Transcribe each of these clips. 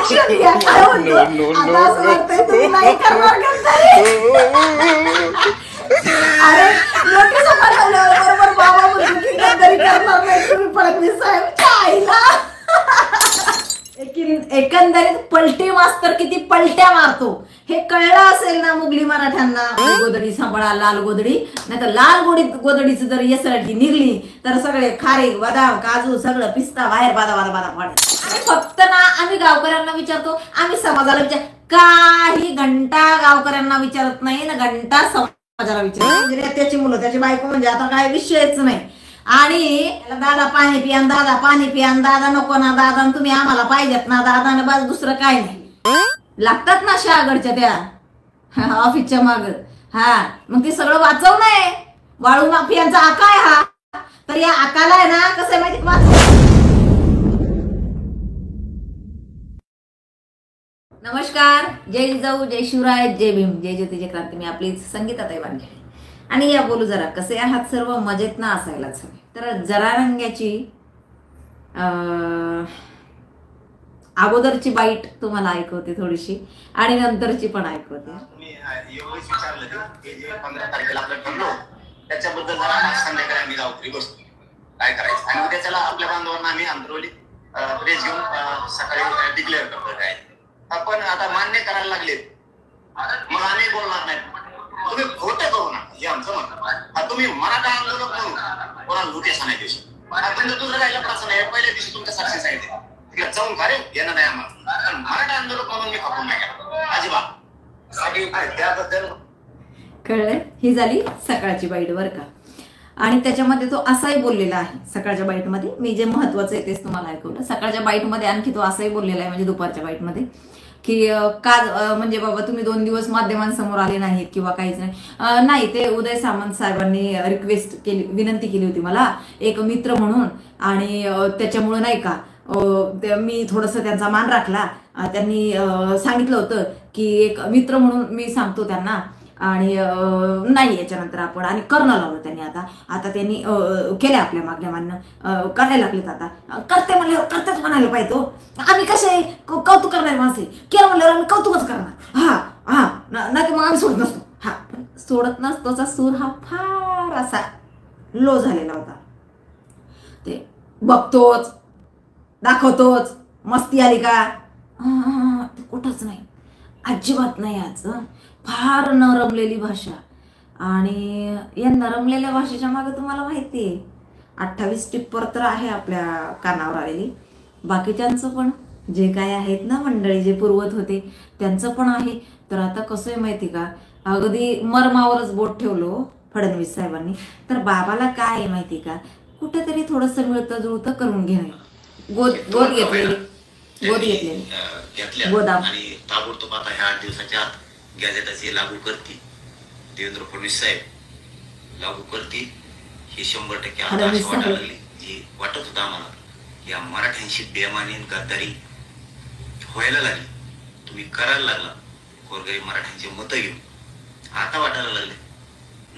लक्षात घ्या काय म्हणतो आता असं वाटतंय तुम्ही नाही करणार गद्दारी. अरे नोटीस पाठवल्यावर बरोबर बाबा म्हणतो की गद्दारी करणार नाही तुम्ही फडणवीस साहेब आईला. एकंदरीत पलटी मास्तर किती पलट्या मारतो हे कळलं असेल ना मुघली मराठ्यांना. गोदडी सांभाळा लाल गोदडी, नाही तर लाल गोदडीच जर यसरटी निघली तर सगळे खारे बदाम काजू सगळं पिस्ता बाहेर बादा बादा बादा पाडत. फक्त ना आम्ही गावकऱ्यांना विचारतो, आम्ही समाजाला विचार काही घंटा गावकऱ्यांना विचारत नाही ना घंटा समाजाला विचारतो. त्याची मुलं त्याची बायको म्हणजे आता काय विषयच नाही. आणि दादा पाणी पिया दादा पाणी पिया दादा नको ना दादा तुम्ही आम्हाला पाहिजेत ना दादा ना बस दुसरं काय नाही. लागतात ना शहागडच्या त्या ऑफिसच्या माग. हा मग ते सगळं वाचव नाही. वाळू माफियांचा आका आहे हा, तर या आकाला आहे ना कसं आहे माहिती वाचव. नमस्कार, जय जिजाऊ जय शिवराय जय भीम जय ज्योती जय क्रांती. मी आपली संगीताताई वानखेडे आणि या बोलू जरा कसे आहात सर्व मजेत ना असायलाच हवे. तर जरा रंग्याची अगोदरची बाईट तुम्हाला ऐकवते थोडीशी आणि नंतरची पण ऐकवते. तुम्ही एवढंच विचारलं की जे 15 तारखेला आपलं ठरलो त्याच्याबद्दल जरा संध्याकाळी आम्ही गावकरी बसतो काय करायचं आणि उद्या त्याला आपल्या बांधवांना आम्ही आंतरवली प्रेस घेऊन सकाळी डिक्लेअर करतो काय. आपण आता मान्य करायला लागलेत मग आम्ही बोलणार नाही. तुम्ही खोटे करू नका हे आमचं म्हणणं. तुम्ही मराठा आंदोलक म्हणून कोणाला लुटेसा नाही दिवशी तुमचं दुसरं राहिलं प्रश्न नाही. पहिल्या दिवशी तुमच्या साक्षी सांगितलं तिला जाऊन खरे येणं नाही आम्हाला. पण मराठा आंदोलक म्हणून मी खपून नाही केला अजिबात. त्याबद्दल कळलंय. ही झाली सकाळची बाईट बर का. आणि त्याच्यामध्ये तो असाही बोललेला आहे सकाळच्या बाईटमध्ये. मी जे महत्वाचं आहे तेच तुम्हाला ऐकवलं. सकाळच्या बाईटमध्ये आणखी तो असाही बोललेला आहे म्हणजे दुपारच्या बाईटमध्ये की का म्हणजे बाबा तुम्ही 2 दिवस माध्यमांसमोर आले नाहीत किंवा काहीच नाही. नाही ते उदय सामंत साहेबांनी रिक्वेस्ट केली विनंती केली होती मला एक मित्र म्हणून आणि त्याच्यामुळे नाही का मी थोडंसं त्यांचा मान राखला. त्यांनी सांगितलं होतं की एक मित्र म्हणून मी सांगतो त्यांना आणि नाही याच्यानंतर आपण आणि करणं लावलं त्यांनी. आता त्यांनी केल्या आपल्या मागण्या मान्य करायला लागलेत. आता करते म्हणल्यावर करतेच म्हणायला पाहिजे. आम्ही कसे कौतुक करणार माणसे केलं म्हणल्यावर आम्ही कौतुकच करणार. हा हा नाही मग आम्ही सोडत नसतो. हा सोडत नसतोचा सूर हा फार असा लो झालेला होता. ते बघतोच दाखवतोच मस्ती आली का कुठंच नाही अजिबात नाही. आज फार नरमलेली भाषा आणि या नरमलेल्या भाषेच्या मागे तुम्हाला माहिती आहे 28 टिप्पर तर आहे आपल्या कानावर आलेली. बाकीच्यांचं पण जे काय आहेत ना मंडळी जे पुरवत होते त्यांचं पण आहे. तर आता कसं आहे माहिती का अगदी मर्मावरच बोट ठेवलो फडणवीस साहेबांनी. तर बाबाला काय आहे माहिती का कुठेतरी थोडंसं मिळतं जुळतं करून घेणं. गोद घेतलेली गोदाम आणि ताबडतोब आता ह्या 8 दिवसाच्या आत गॅझेटाचे लागू करतील देवेंद्र फडणवीस साहेब लागू करतील. हे 100% आता असं वाटायला लागले जे वाटत होतं आम्हाला या मराठ्यांशी बेमानी गद्दारी व्हायला लागली. तुम्ही करायला लागला गोरगरीब मराठ्यांची मतं घेऊन. आता वाटायला लागले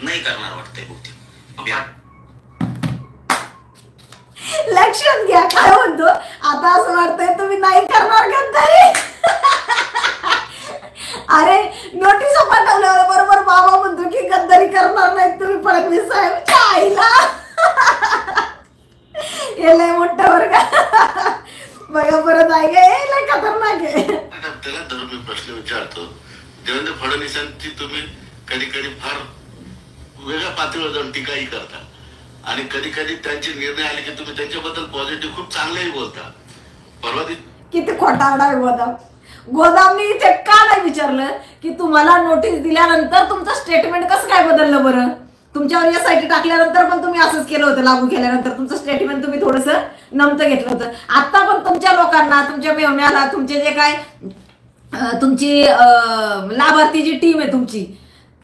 नाही करणार वाटतंय बहुतेक. लक्षात घ्या काय म्हणतो आता असं वाटतंय तुम्ही नाही करणार गद्दारी. अरे नोटीस पाठवल्यावर बरोबर बाबा म्हणतो की गद्दारी करणार नाही तुम्ही फडणवीस साहेब आईला. हे लय मोठं वर का बघा परत आहे का हे लय खतरनाक आहे. त्याला तर मी प्रश्न विचारतो देवेंद्र फडणवीसांची तुम्ही कधी कधी फार वेगळ्या पातळीवर जाऊन टीकाही करता आणि कधी कधी त्यांचे निर्णय आले की तुम्ही त्यांच्याबद्दल पॉझिटिव्ह खूप चांगलेही बोलता. परवा किती खोटारडा आहे गोदामनी इथे का नाही विचारलं की तुम्हाला नोटीस दिल्यानंतर तुमचं स्टेटमेंट कसं काय बदललं बरं. तुमच्यावर SIT टाकल्यानंतर पण तुम्ही असंच केलं होतं. लागू केल्यानंतर तुमचं स्टेटमेंट तुम्ही थोडंसं नमतं घेतलं होतं. आता पण तुमच्या लोकांना तुमच्या मेहण्याला तुमचे जे काय तुमची लाभार्थी जी टीम आहे तुमची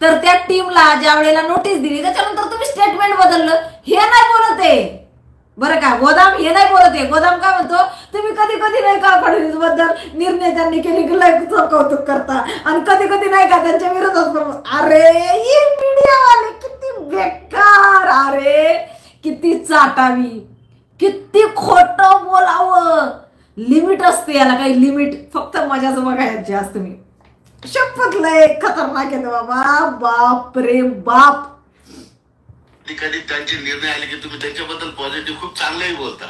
तर त्या टीमला ज्या वेळेला नोटीस दिली त्याच्यानंतर तुम्ही स्टेटमेंट बदललं हे नाही बोलत आहे बरं का. गोदाम हे नाही बोलत आहे. गोदाम काय म्हणतो तुम्ही कधी कधी नाही का फडणवीस बद्दल निर्णय त्यांनी केले की लय कौतुक करता आणि कधी कधी नाही का त्यांच्या विरोधात. अरे हे मीडियावाले किती बेकार. अरे किती चाटावी किती खोटं बोलावं लिमिट असते याला, काही लिमिट, फक्त मजाच बघायची असते. मी शपथ लय खतरनाक आहे बाबा, बाप रे बाप. कधी त्यांचे निर्णय आले की तुम्ही त्यांच्याबद्दल पॉझिटिव्ह खूप चांगलंही बोलता.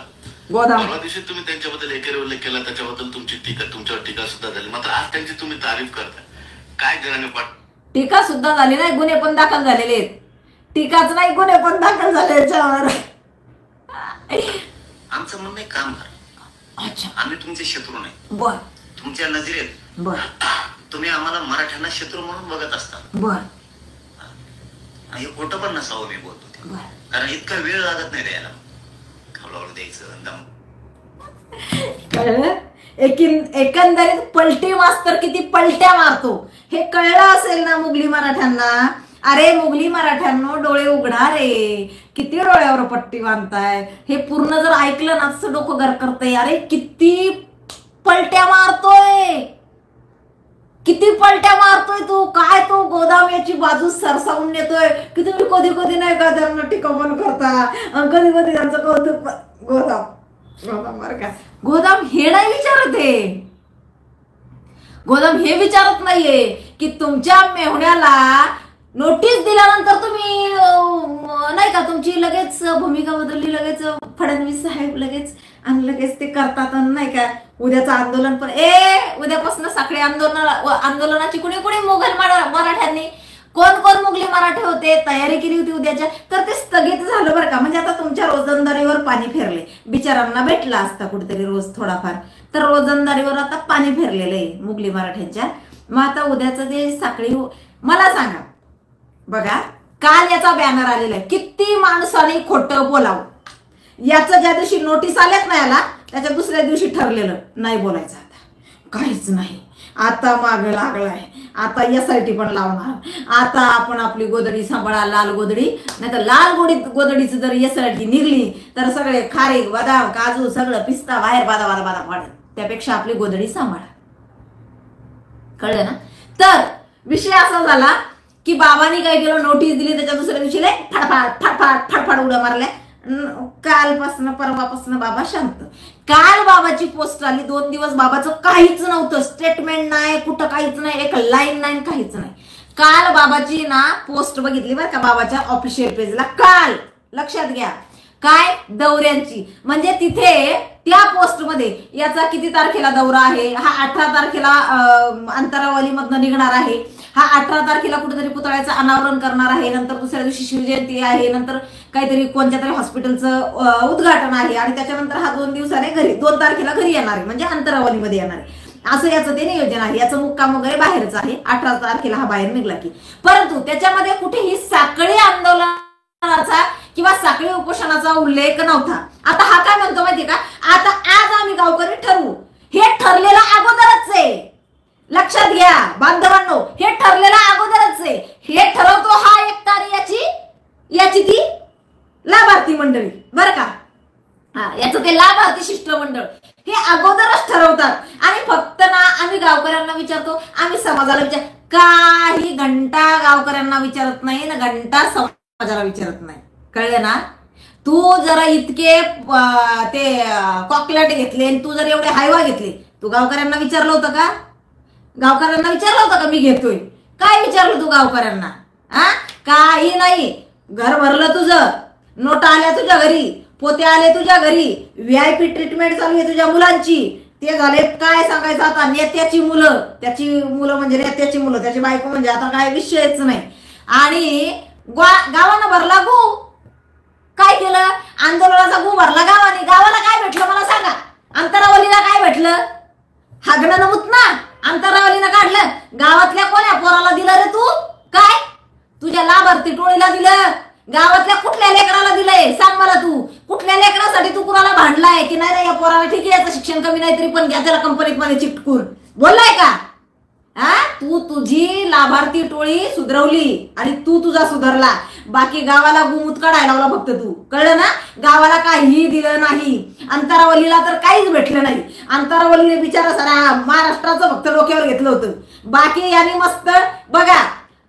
गोदाम परवा दिवशी तुम्ही त्यांच्याबद्दल एकेरी उल्लेख केला, त्याच्याबद्दल तुमची तुमच्यावर टीका सुद्धा झाली, मात्र आज त्यांची तुम्ही तारीफ करता. काय जणांनी टीका सुद्धा झाली नाही, गुन्हे पण दाखल झालेले आहेत. टीकाच नाही, गुन्हे पण दाखल झाले याच्यावर. आमचं म्हणणं आहे काम करा. अच्छा, आम्ही तुमचे शत्रू नाही. बर तुमच्या नजरेत बर तुम्ही आम्हाला मराठ्यांना शत्रू म्हणून बघत असता. बर हे खोटं पण नसावं मी बोलतो ते. बर. कारण इतका वेळ लागत नाही द्यायला. हळूहळू द्यायचं दम. कळलं? एकंदरीत पलटी मास्तर किती पलट्या मारतो हे कळलं असेल ना मुघली मराठ्यांना. अरे मुघली मराठ्यांनो, डोळे उघडा रे, किती डोळ्यावर पट्टी बांधताय. हे पूर्ण जर ऐकलं ना तसं डोकं गर करतंय. अरे किती पलट्या मारतोय, किती पलट्या मारतोय तू. काय तो गोदाम याची बाजू सरसावून नेतोय की तुम्ही कधी कधी नाही का त्यांना टीका पण करता, कधी कधी त्यांचं कौतुक. गोदाम गोदाम बरं का, गोदाम हे नाही विचारत आहे. गोदाम हे विचारत नाहीये की तुमच्या मेहुण्याला नोटीस दिल्यानंतर तुम्ही नाही का तुमची लगेच भूमिका बदलली, लगेच फडणवीस साहेब लगेच आणि लगेच ते करतात नाही का. उद्याचं आंदोलन पण उद्यापासून साखळी आंदोलनाची कुणी कुणी मुघल मराठ्यांनी कोण कोण मुघली मराठे होते तयारी केली होती उद्याच्या, तर ते स्थगित झालं बरं का. म्हणजे आता तुमच्या रोजंदारीवर पाणी फिरले. बिचारांना भेटला असता कुठेतरी रोज थोडाफार, तर रोजंदारीवर आता पाणी फिरलेलं आहे मुघली मराठ्यांच्या. मग आता उद्याचं जे साखळी, मला सांगा बघा, काल याचा बॅनर आलेला आहे, किती माणसाने खोटं बोलावं. याचं ज्या दिवशी नोटीस आल्यात ना याला, त्याच्या दुसऱ्या दिवशी ठरलेलं नाही बोलायचं. आता काहीच नाही, आता माग लागलाय, आता SIT पण लावणार. आता आपण आपली गोदडी सांभाळा, लाल गोदडी. नाही तर लाल गोदडीची जर SIT निघली तर सगळे खारीक बदाम काजू सगळं पिस्ता बाहेर बादा बादा बादा पाडत. त्यापेक्षा आपली गोदडी सांभाळा. कळलं ना. तर विषय असा झाला की बाबांनी काय केलं, नोटीस दिली, त्याच्या दुसऱ्या दिवशी फडफाड फडफाड फडफाड उड्या मारल्या. कालपासून परवापासून बाबा शांत. काल बाबाची पोस्ट आली, 2 दिवस बाबाचं काहीच नव्हतं, स्टेटमेंट नाही, कुठं काहीच नाही, एक लाईन नाही, काहीच नाही. काल बाबाची ना पोस्ट बघितली बरं का बाबाच्या ऑफिशियल पेजला. काल लक्षात घ्या, काय दौऱ्यांची, म्हणजे तिथे त्या पोस्ट मध्ये याचा किती तारखेला दौरा आहे, हा 18 तारखेला अंतरावली मधनं निघणार आहे, हा 18 तारखेला कुठेतरी पुतळ्याचं अनावरण करणार आहे, नंतर दुसऱ्या दिवशी शिवजयंती आहे, नंतर काहीतरी कोणत्या तरी हॉस्पिटलचं उद्घाटन आहे, आणि त्याच्यानंतर हा 2 दिवसाने घरी 2 तारखेला घरी येणार आहे, म्हणजे अंतरावलीमध्ये येणार आहे. असं याचं ते नियोजन आहे. याचं मुक्काम वगैरे बाहेरच आहे. 18 तारखेला हा बाहेर निघला की. परंतु त्याच्यामध्ये कुठेही साखळी आंदोलनाचा किंवा साखळी उपोषणाचा उल्लेख नव्हता. आता हा काय म्हणतो माहितीये का, आता आज आम्ही गावकरी ठरवू. हे ठरलेलं अगोदरच आहे, लक्षात घ्या बांधवांनो, हे ठरलेलं अगोदरच आहे. हे ठरवतो हा एकतारी याची ती लाभार्थी मंडळी बरं का. याचं ते लाभार्थी शिष्टमंडळ हे अगोदरच ठरवतात. आणि फक्त ना आम्ही गावकऱ्यांना विचारतो, आम्ही समाजाला विचार, काही घंटा गावकऱ्यांना विचारत नाही ना घंटा समाजाला विचारत नाही. कळलं ना. तू जरा इतके ते कॉकलेट घेतले, तू जर एवढे हायवा घेतले, तू गावकऱ्यांना विचारलं होतं का? गावकऱ्यांना विचारलं होतं का मी घेतोय? काय विचारलं तू गावकऱ्यांना? काही नाही. घर भरलं तुझं, नोटा आल्या तुझ्या घरी, पोते आले तुझ्या घरी, VIP ट्रीटमेंट चालू आहे तुझ्या मुलांची. ते झाले काय सांगायचं आता, नेत्याची मुलं, त्याची मुलं म्हणजे नेत्याची मुलं, त्याची बायको म्हणजे आता काय विषयच नाही. आणि गावानं भरला गु. काय केलं? आंदोलनाचा गु भरला गावाने. गावाला काय भेटलं मला सांगा? अंतरावलीला काय भेटलं? हागणं नमुत ना अंतरावलीनं काढलं. गावातल्या कोण्या पोराला दिलं रे तू? काय तुझ्या लाभार्थी टोळीला दिलं? गावातल्या कुठल्या लेकराला दिलंय सांग मला. तू कुठल्या लेकरासाठी तू कुणाला भांडलाय की नाही रे या पोराला ठीक आहे याचं शिक्षण कमी नाही तरी पण घ्या त्याला कंपनीत मध्ये चिटकून बोललाय का? तू तुझी लाभार्थी टोळी सुधरवली आणि तू तुझा सुधारला. बाकी गावाला गुमूत काढायला लावला फक्त तू. कळलं ना. गावाला काहीही दिलं नाही. अंतरावलीला तर काहीच भेटलं नाही. अंतरावलीने बिचारा सारा महाराष्ट्राचं फक्त डोक्यावर घेतलं होतं. बाकी यांनी मस्त बघा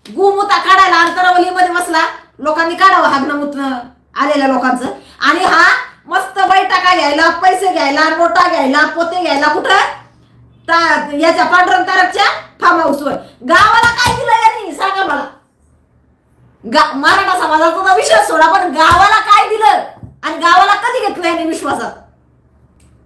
गुमुता काढायला अंतरावलीमध्ये बसला. लोकांनी काढावं हागणं मुतणं आलेल्या लोकांचं. आणि हा मस्त बैठका घ्यायला, पैसे घ्यायला, नोटा घ्यायला, पोते घ्यायला कुठं याच्या पांडुरंग तारकच्या फार्म हाऊसवर. गावाला काय दिलं यांनी सांगा मला. मराठा समाजाचा विषय सोडा, पण गावाला काय दिलं आणि गावाला कधी घेतलं यांनी विश्वासात.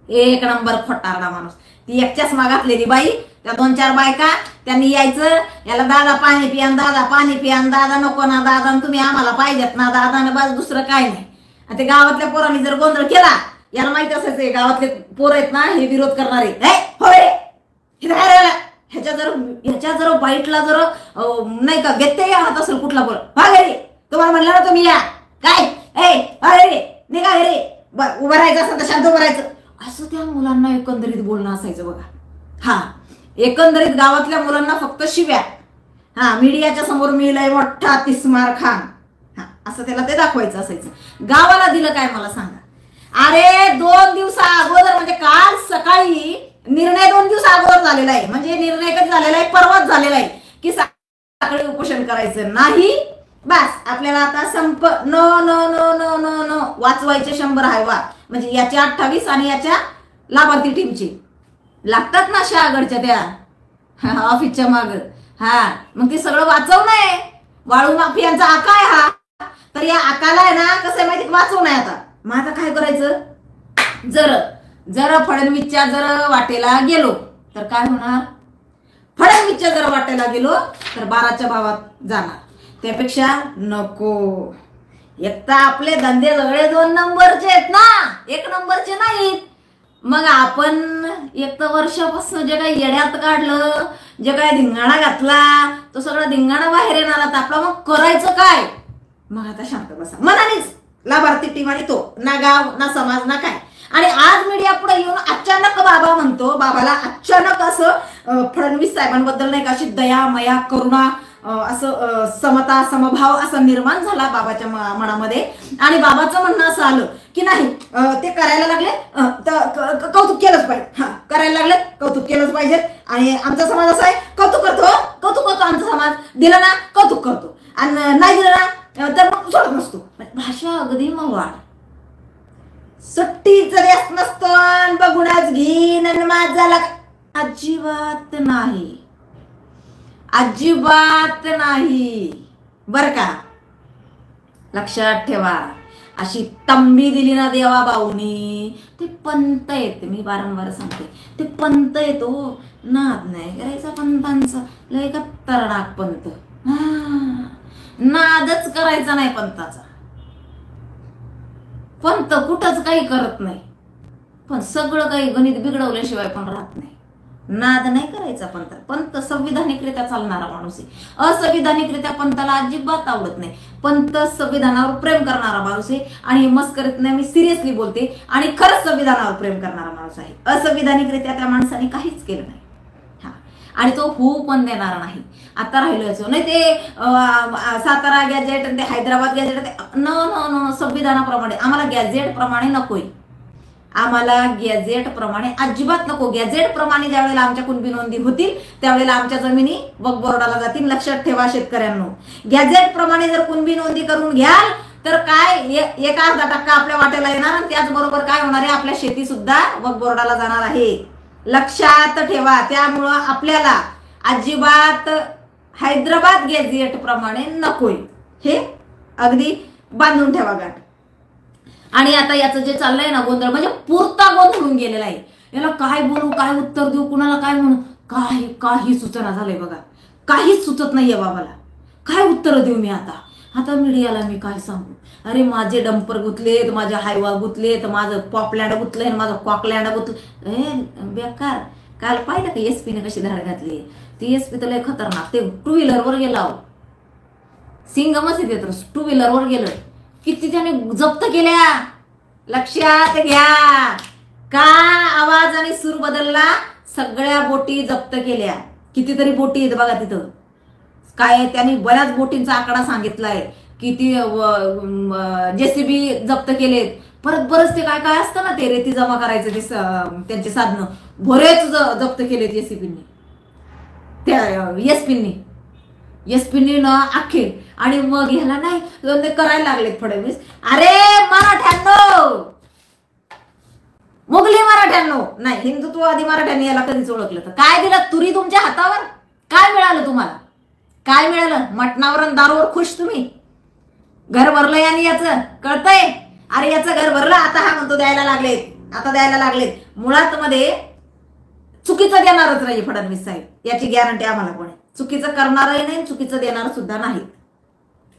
एक नंबर खोटारडा माणूस. ती एक चष्मा घातलेली बाई, त्या 2-4 बायका, त्यांनी यायचं, याला दादा पाणी पियान, दादा पाणी पियान, दादा नको ना दादा, तुम्ही आम्हाला पाहिजेत ना दादा, आणि बस दुसरं काय नाही. आणि ते गावातल्या पोरांनी जर गोंधळ केला, याला माहित असायचं गावातले पोर आहेत ना हे विरोध करणारे. ह्याच्या जर बाईटला जर नाही का व्यत्यय आणत असेल कुठला पोर, घरी तुम्हाला म्हणलं ना तुम्ही या काय निघा रे, उभं राहायचं असं तर शांत उभं राहायचं, असं त्या मुलांना एकंदरीत बोलणं असायचं बघा. हा, एकंदरीत गावातल्या मुलांना फक्त शिव्या. हा, मीडियाच्या समोर मिळालाय मोठा तिस्मार खान, हा असं त्याला ते दाखवायचं असायचं. गावाला दिलं काय मला सांगा. अरे 2 दिवसा अगोदर, म्हणजे काल सकाळी निर्णय 2 दिवस अगोदर झालेला आहे. म्हणजे निर्णय कधी झालेला आहे, परवाच झालेला आहे की सकाळी उपोषण करायचं नाही. बस आपल्याला आता संप no no no no no no वाचवायचे 100 आहे वा. म्हणजे याचे 28 आणि याच्या लाभार्थी टीमचे लागतात ना शहागडच्या त्या ऑफिसच्या माग. हा, मग ते सगळं वाचवणं आहे. वाळू माफियांचा आका आहे हा, तर या आकाला आहे ना कसं माहिती वाचवणं आहे आता. मग आता काय करायचं, जर फडणवीसच्या जर वाटेला गेलो तर काय होणार. फडणवीसच्या जर वाटेला गेलो तर 12च्या भावात जाणार. त्यापेक्षा नको. एक तर आपले धंदे सगळे 2 नंबरचे आहेत ना, 1 नंबरचे नाहीत. मग आपण एक तर वर्षापासून जे काही येड्यात काढलं, जे काही धिंगाणा घातला, तो सगळा धिंगाणा बाहेर येणार आता आपला. मग करायचं काय. मग आता शांत बसा मनानेच. लाभार्थी टीम आणि तो ना गाव ना समाज ना काय. आणि आज मीडिया पुढे येऊन अचानक बाबा म्हणतो, बाबाला अचानक असं फडणवीस साहेबांबद्दल नाही का अशी दया मया करुणा असं समता समभाव असं निर्माण झाला बाबाच्या मनामध्ये. आणि बाबाचं म्हणणं असं आलं की नाही ते करायला लागले तर कौतुक केलंच पाहिजे. हा, करायला लागले कौतुक केलंच पाहिजे. आणि आमचा समाज असा आहे, कौतुक करतो आमचा समाज. दिलं ना कौतुक करतो, आणि नाही दिलं ना तर मग सोडत नसतो. भाषा अगदी मग वाढ. सुट्टीचा व्यस्त नसतो, बघूनच घेईन माझा अजिबात नाही, अजिबात नाही बर का. लक्षात ठेवा. अशी तंबी दिली ना देवा भाऊनी, ते पंत येते. मी वारंवार सांगते, ते पंत येतो. नाद नाही करायचा पंतांचा, लय खतरनाक पंत. नादच करायचा नाही पंताचा. पंत कुठंच काही करत नाही, पण सगळं काही गणित बिघडवल्याशिवाय पण राहत नाही. नाद नाही करायचा पंत. पंत संविधानिकरित्या चालणारा माणूस आहे. असंविधानिकरित्या पंताला अजिबात आवडत नाही. पंत संविधानावर प्रेम करणारा माणूस आहे. आणि मस्करीत नाही, मी सिरियसली बोलते. आणि खरंच संविधानावर प्रेम करणारा माणूस आहे. असंविधानिकरित्या त्या माणसाने काहीच केलं नाही. हा, आणि तो होऊ पण देणार नाही. आता राहिलोच नाही ते सातारा गॅजेट आणि ते Hyderabad gazette, no no no संविधानाप्रमाणे आम्हाला गॅजेट प्रमाणे नकोय. आम्हाला गॅजेट प्रमाणे अजिबात नको. गॅजेट प्रमाणे ज्यावेळेला आमच्या कुणबी नोंदी होतील त्यावेळेला आमच्या जमिनी वक्फ बोर्डाला जातील. लक्षात ठेवा शेतकऱ्यांनो. गॅजेट प्रमाणे जर कुणबी नोंदी करून घ्याल तर काय 1-अर्धा% आपल्या वाट्याला येणार. आणि त्याचबरोबर काय होणार आहे, आपल्या शेती सुद्धा वक्फ बोर्डाला जाणार आहे. लक्षात ठेवा. त्यामुळं आपल्याला अजिबात हैदराबाद गॅजेट प्रमाणे नकोय. हे अगदी बांधून ठेवा गाठ. आणि आता याचं जे चाललंय ना गोंधळ, म्हणजे पुरता गोंधळ होऊन गेलेला आहे. याला काय बोलू, काय उत्तर देऊ, कुणाला काय म्हणू, काही सूचना झालंय बघा. काहीच सुचत नाहीये बाबाला. काय उत्तर देऊ मी आता मीडियाला मी काय सांगू. अरे माझे डंपर गुतलेत, माझे हायवा गुतलेत, माझं पॉपलँड गुतलंय, माझं कॉकलँड गुतलं. बेकार. काल पाहिलं का एसपीने कशी धाड घातली. ती एसपी तर लय खतरनाक. ते 2 व्हीलरवर गेला, सिंगमच येते तर 2 व्हीलरवर गेलं. किती त्याने जप्त केल्या लक्षात घ्या. का आवाज आणि सूर बदलला. सगळ्या बोटी जप्त केल्या. कितीतरी बोटी आहेत बघा तिथं. काय त्यांनी बऱ्याच बोटींचा आकडा सांगितलाय. किती जेसीबी जप्त केलेत. परत बरंच ते काय असतं ना, ते रेती जमा करायचं ते त्यांचे साधनं बरेच जप्त केलेत एसीपींनी, त्या एसपींनी ना अखेर. आणि मग ह्याला नाही करायला लागलेत फडणवीस. अरे मराठ्यांनो, मुघली मराठ्यांनो, नाही हिंदुत्ववादी मराठ्यांनी याला कधीच ओळखलं तर काय दिलं? तुरी तुमच्या हातावर. काय मिळालं तुम्हाला? काय मिळालं? मटणावर आणि दारूवर खुश तुम्ही. घर भरलंय आणि याचं कळतंय. अरे याचं घर भरलं, आता हा म्हणतो द्यायला लागलेत, आता द्यायला लागलेत. मुळात मध्ये चुकीचं देणारच नाही फडणवीस साहेब, याची गॅरंटी आम्हाला पण आहे. चुकीचं करणारही नाही, चुकीचं देणार सुद्धा नाही.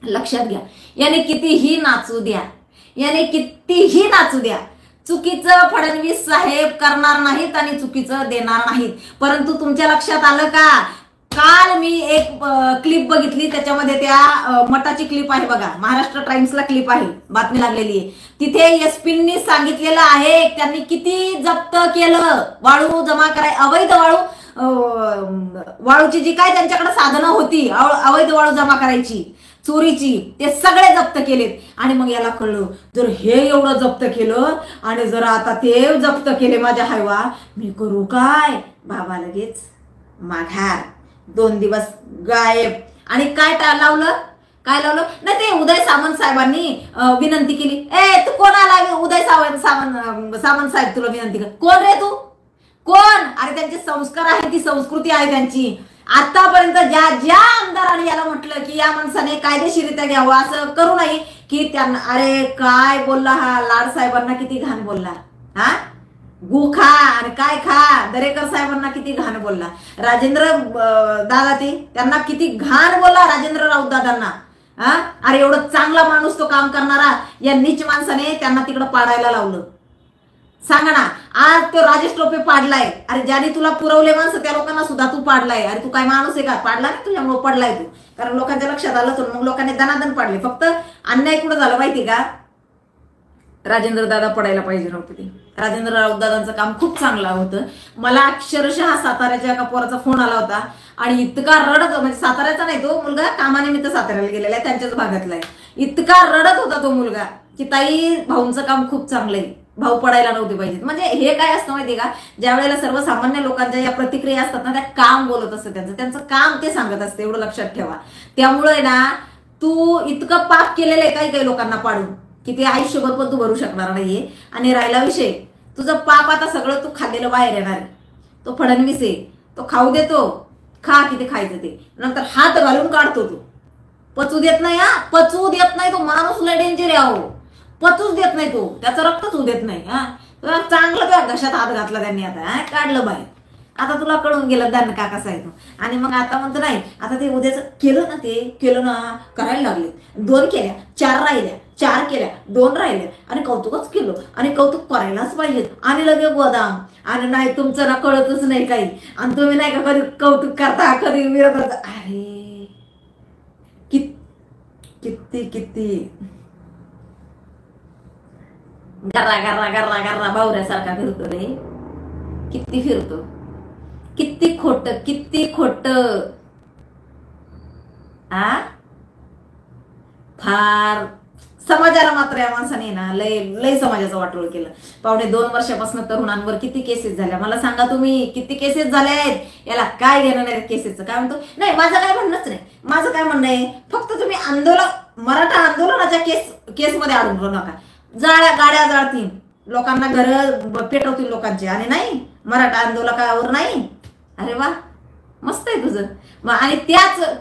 लक्षात घ्या. याने कितीही नाचू द्या, याने कितीही नाचू द्या, चुकीचं फडणवीस साहेब करणार नाहीत आणि चुकीचं देणार नाहीत. परंतु तुमच्या लक्षात आलं का? काल मी एक क्लिप बघितली, त्याच्यामध्ये त्या मठाची क्लिप आहे बघा, महाराष्ट्र टाइम्सला क्लिप आहे, बातमी लागलेली आहे. तिथे एसपींनी सांगितलेलं आहे त्यांनी किती जप्त केलं वाळू जमा कराय, अवैध वाळूची जी काय त्यांच्याकडे साधनं होती अवैध वाळू जमा करायची, चोरीची, ते सगळे जप्त केलेत. आणि मग याला कळलं, जर हे एवढं जप्त केलं आणि जर आता ते जप्त केले माझ्या हायवा, मी करू काय? बाबा लगेच माघार, 2 दिवस गायब. आणि काय लावलं? काय लावलं? नाही ते उदय सामंत साहेबांनी विनंती केली. ए तू कोण आला? उदय सामंत साहेब तुला विनंती कर. कोण रे तू? कोण? अरे त्यांचे संस्कार आहे, ती संस्कृती आहे त्यांची. आतापर्यंत ज्या ज्या आमदारांनी याला म्हटलं की या माणसाने कायदेशीरित्या घ्यावं, असं करू नये की त्यांना, अरे काय बोलला हा लाड साहेबांना, किती घाण बोलला. हा गु खा आणि काय खा, दरेकर साहेबांना किती घाण बोलला. राजेंद्र दादा त्यांना किती घाण बोलला, राजेंद्र राऊत दादांना. हा अरे एवढं चांगला माणूस तो काम करणारा, या नीच माणसाने त्यांना तिकडं पाडायला लावलं. सांगा ना, आज तो राजेश टोपे पाडलाय. अरे ज्याने तुला पुरवले माणसं त्या लोकांना सुद्धा तू पाडलाय. अरे तू काय माणूस आहे का? पाडला नाही तुझ्यामुळे पडलाय तू, कारण लोकांच्या लक्षात आलं तर मग लोकांनी दनादन पाडले. फक्त अन्याय कुठं झालं माहिती का? राजेंद्र दादा पडायला पाहिजे नव्हते ते. राजेंद्र राऊत दादांचं काम खूप चांगलं होतं. मला अक्षरशः साताऱ्याच्या एका पोराचा फोन आला होता आणि इतका रडत, म्हणजे साताऱ्याचा नाही तो मुलगा, कामानिमित्त साताऱ्याला गेलेला आहे, त्यांच्याच भागातला आहे. इतका रडत होता तो मुलगा की ताई भाऊंचं काम खूप चांगलं आहे, भाऊ पडायला नव्हते पाहिजेत. म्हणजे हे काय असतं माहिती का? ज्या वेळेला सर्वसामान्य लोकांच्या या प्रतिक्रिया असतात ना, त्या काम बोलत असतं, त्यांचं काम ते सांगत असते, एवढं लक्षात ठेवा. त्यामुळे ना तू इतकं पाप केलेलं आहे काही काही लोकांना पाडून की ते आयुष्यभर पण तू भरू शकणार नाहीये. आणि राहिला विषय, तुझं पाप आता सगळं तू खाल्लेलं बाहेर येणार आहे. तो फडणवीस आहे, तो खाऊ देतो, खा किती खायचं ते, नंतर हात घालून काढतो. तो पचू देत नाही. हा पचवू देत नाही तो माणूस, लय डेंजर आहे अहो. पचूच देत नाही तो, त्याचं रक्तच होऊ देत नाही. हा चांगलं तुला घशात हात घातला त्यांनी, आता काढलं बाहेर. आता तुला कळून गेलं दान का कसा आहे तो. आणि मग आता म्हणतो नाही, आता ते उद्याच केलं ना, ते केलं ना, करायला लागले. 2 केल्या, 4 राहिल्या, 4 केल्या, 2 राहिल्या, आणि कौतुकच केलं, आणि कौतुक करायलाच पाहिजे. आणि लगे गोदाम. आणि नाही तुमचं ना कळतच नाही काही, आणि तुम्ही नाही का कधी कौतुक करता, कधी विरोध करता. अरे किती किती गर्रा गर्रा गर्रा गर्रा बावऱ्यासारखा फिरतो रे. किती फिरतो, किती खोट, किती खोट. फार समाजाला मात्र या माणसाने ना लय लय समाजाचं वाटोळ केलं. 2.5 वर्षापासून तरुणांवर किती केसेस झाल्या मला सांगा तुम्ही, किती केसेस झाल्या आहेत. याला काय घेणं नाही केसेसचं. काय म्हणतो? नाही माझं काय म्हणणंच नाही, माझं काय म्हणणं आहे, फक्त तुम्ही मराठा आंदोलनाच्या केसमध्ये अडकू नका. गाड्या जाळतील, लोकांना घर पेटवतील लोकांचे, आणि नाही मराठा आंदोलकावर नाही. अरे वा, मस्त आहे तुझं. आणि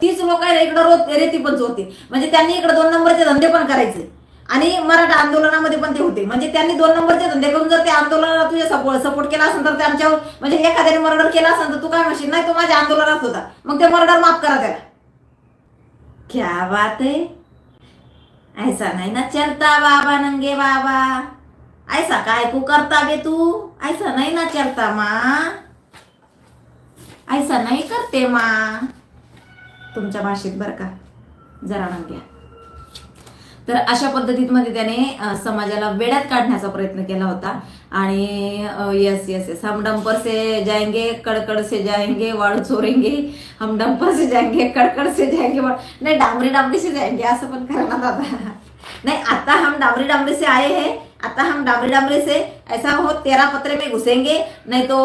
तीच लोक इकडं रेती पण चोरतील. म्हणजे त्यांनी इकडे 2 नंबरचे धंदे पण करायचे आणि मराठा आंदोलनामध्ये पण ते होते. म्हणजे त्यांनी 2 नंबरचे धंदे करून जर ते आंदोलनाला तुझ्या सपोर्ट केला असेल तर त्यांच्यावर, म्हणजे एखाद्याने मर्डर केला असेल तर तू काय म्हणशील, नाही तो माझ्या आंदोलनात होता, मग ते मर्डर माफ करा त्याला. क्या बात है, ऐसा नहीं ना चलता बाबा नंगे बाबा, ऐसा काय को करता बे तू, ऐसा नहीं ना चलता माँ, ऐसा नाही करते माँ. तुमच्या भाषेत बरं का, जरा नंग्या. तर अशा पद्धतीमध्ये त्याने समाजाला वेड्यात काढण्याचा प्रयत्न केला होता. आणि यस हम डंपर से जाएंगे कड़कड़ से जाएंगे वाळू चोरेंगे, हम डंपर से जाएंगे कड़कड़ से जाएंगे, नाही डांबरी से जाएंगे असं पण करणार आता. नहीं, आता हम डामरी से आए हैं, आता हम डामरी से ऐसा हो 13 पत्रे में घुसेंगे, नहीं तो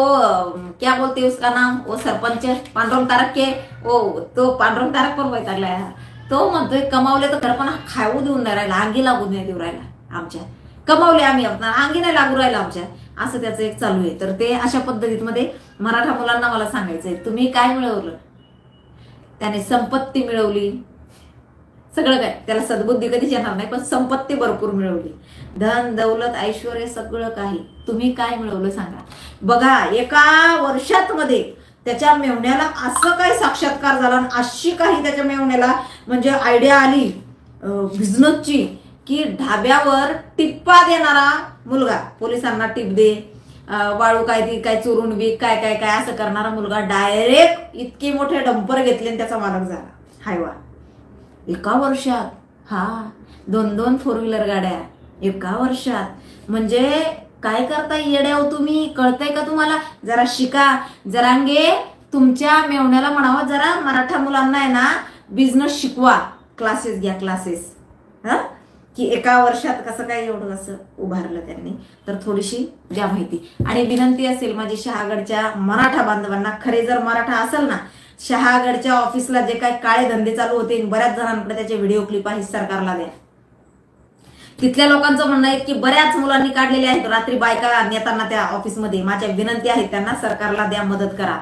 क्या बोलते हैं उसका नाम, वो सरपंच पांडुरंग तारक के, वो तो पांडुरंग तारक पण वैतागला आहे. तो म्हणतोय कमावले तर खरं पण खाऊ देऊन नाही राहिला, अंगी लागून नाही देऊ राहिला आमच्या. कमावले आम्ही, अंगी नाही लागू राहिला आमच्या. असं त्याचं एक चालू आहे. तर ते अशा पद्धतीमध्ये मराठा मुलांना मला सांगायचंय, तुम्ही काय मिळवलं? त्याने संपत्ती मिळवली, सगळं काय, त्याला सद्बुद्धी कधीच येणार नाही, पण संपत्ती भरपूर मिळवली, धन दौलत ऐश्वर्य सगळं काही. तुम्ही काय मिळवलं सांगा बघा. एका वर्षात मध्ये त्याच्या मेवण्याला असं काय साक्षात्कार झाला, अशी काही त्याच्या मेवण्याला म्हणजे आयडिया आली बिझनेसची, की ढाब्यावर टिप्पा देणारा मुलगा, पोलिसांना टिप दे, वाळू काय चोरून विक, काय असं करणारा मुलगा डायरेक्ट इतके मोठे डंपर घेतले आणि त्याचा मालक झाला. हाय वा, एका वर्षात. हा, 2-2 4 व्हीलर गाड्या एका वर्षात. म्हणजे काय करताय येड्याव तुम्ही? कळतंय का तुम्हाला? जरा शिका. जरांगे तुमच्या मेवण्याला म्हणावं, जरा मराठा मुलांना आहे ना बिझनेस शिकवा, क्लासेस घ्या, क्लासेस. हा, की एका वर्षात कसं काय एवढं असं उभारलं त्यांनी. तर थोडीशी द्या माहिती. आणि विनंती असेल माझी शहागडच्या मराठा बांधवांना, खरे जर मराठा असेल ना, शहागडच्या ऑफिसला जे काही काळे धंदे चालू होते बऱ्याच जणांकडे त्याचे व्हिडिओ क्लिप आहे, सरकारला द्या. तिथल्या लोकांचं म्हणणं आहे की बऱ्याच मुलांनी काढलेले आहेत, रात्री बायका नेताना त्या ऑफिसमध्ये. माझ्या विनंती आहे त्यांना, सरकारला द्या, मदत करा.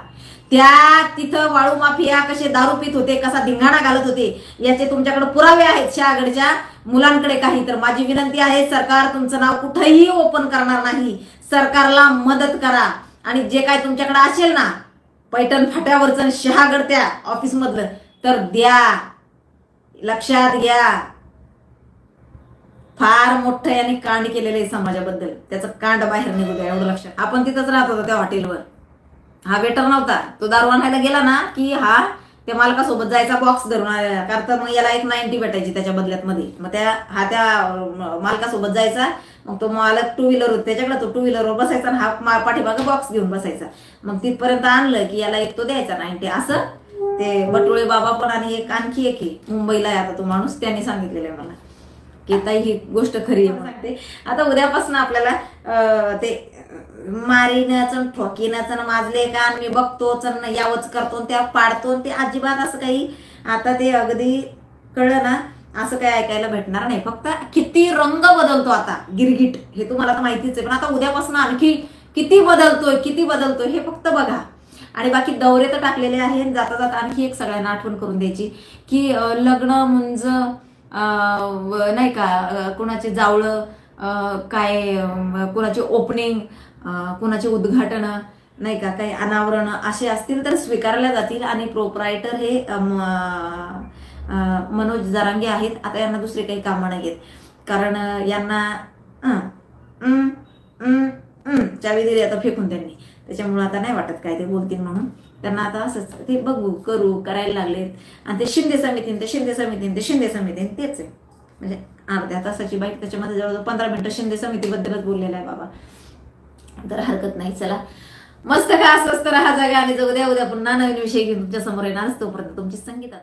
त्या तिथं वाळू माफिया कसे दारू पित होते, कसा धिंगाणा घालत होते, याचे तुमच्याकडे पुरावे आहेत शहागडच्या मुलांकडे काही. तर माझी विनंती आहे, सरकार तुमचं नाव कुठेही ओपन करणार नाही, सरकारला मदत करा. आणि जे काय तुमच्याकडे असेल ना पैठण फाट्यावरचं शहागड त्या ऑफिस मधलं, तर द्या. लक्षात घ्या, फार मोठं यांनी कांड केलेलं आहे समाजाबद्दल, त्याचं कांड बाहेर निघू द्या, एवढं लक्षात. आपण तिथंच राहत होतो त्या हॉटेलवर. हा वेटर नव्हता, तो दारू आणायला गेला ना की हा त्या मालकासोबत जायचा, बॉक्स धरून करता, मग याला एक 90 भेटायची त्याच्या बदल्यात मध्ये. मग त्या मालकासोबत जायचा, मग तो मालक 2 व्हीलर होता त्याच्याकडे, तो 2 व्हीलरवर बसायचा आणि हा पाठीमागे बॉक्स घेऊन बसायचा. मग तिथपर्यंत आणलं की याला एक तो द्यायचा 90. असं ते बटुळे बाबा पण आणि एक आणखी एक आहे मुंबईला आहे आता तो माणूस, त्यांनी सांगितलेलं आहे मला की ताई ही गोष्ट खरी आहे म्हणते. आता उद्यापासून आपल्याला ते मारीनाचं ठोकीनाचं माजले का मी बघतोच यावच करतो त्या पाडतो, ते अजिबात असं काही आता ते अगदी कळलं ना, असं काही ऐकायला भेटणार नाही. फक्त किती रंग बदलतो आता गिरगिट, हे तुम्हाला तर माहितीच आहे, पण आता उद्यापासून आणखी किती बदलतोय हे फक्त बघा. आणि बाकी दौरे तर टाकलेले आहे. जाता जाता आणखी एक सगळ्यांना आठवण करून द्यायची की लग्न मुंज नाही का, कोणाचे जावळं, काय कोणाचे ओपनिंग, कोणाचे उद्घाटन नाही का, काही अनावरण असे असतील तर स्वीकारल्या जातील. आणि प्रोप्रायटर हे मनोज जरांगे आहेत. आता यांना दुसरे काही कामं नाही आहेत, कारण यांना चावी दिली आता फेकून त्यांनी, त्याच्यामुळे आता नाही वाटत काय ते बोलतील म्हणून. त्यांना आता असंच ते बघू करायला लागलेत. आणि ते शिंदे समितीने तेच आहे. म्हणजे अर्ध्या तासाची बाईक, त्याच्यामध्ये जवळजवळ 15 मिनिटं शिंदे समितीबद्दलच बोललेला आहे बाबा. तर हरकत नाही, चला मस्त का स्वस्त राहा, जागा आणि जगू द्या. उद्या पुन्हा नवीन विषय घेऊन तुमच्या समोर येणार. तोपर्यंत तुमची संगीता.